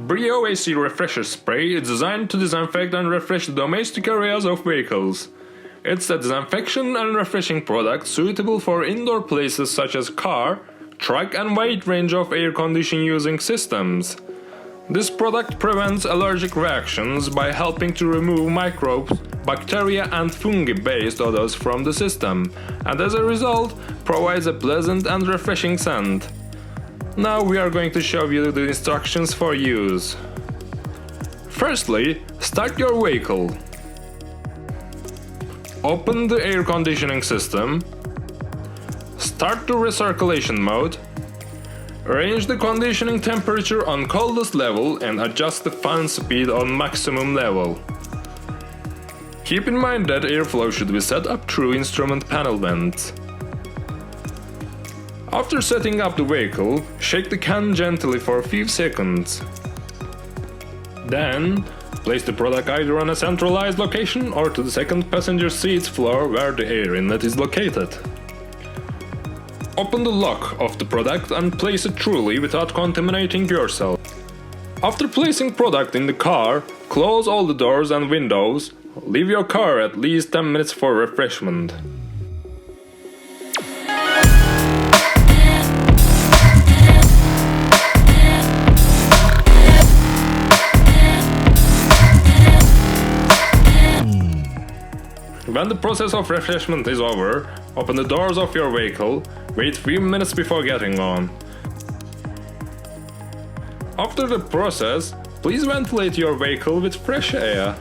Brio A refresher spray is designed to disinfect and refresh the domestic areas of vehicles. It's a disinfection and refreshing product suitable for indoor places such as car, truck and wide range of air conditioning using systems. This product prevents allergic reactions by helping to remove microbes, bacteria and fungi-based odours from the system, and as a result provides a pleasant and refreshing scent. Now we are going to show you the instructions for use. Firstly, start your vehicle. Open the air conditioning system. Start the recirculation mode. Arrange the conditioning temperature on coldest level and adjust the fan speed on maximum level. Keep in mind that airflow should be set up through instrument panel vents. After setting up the vehicle, shake the can gently for a few seconds. Then, place the product either on a centralized location or to the second passenger seat's floor where the air inlet is located. Open the lock of the product and place it truly without contaminating yourself. After placing product in the car, close all the doors and windows. Leave your car at least 10 minutes for refreshment. When the process of refreshment is over, open the doors of your vehicle, wait 3 minutes before getting on. After the process, please ventilate your vehicle with fresh air.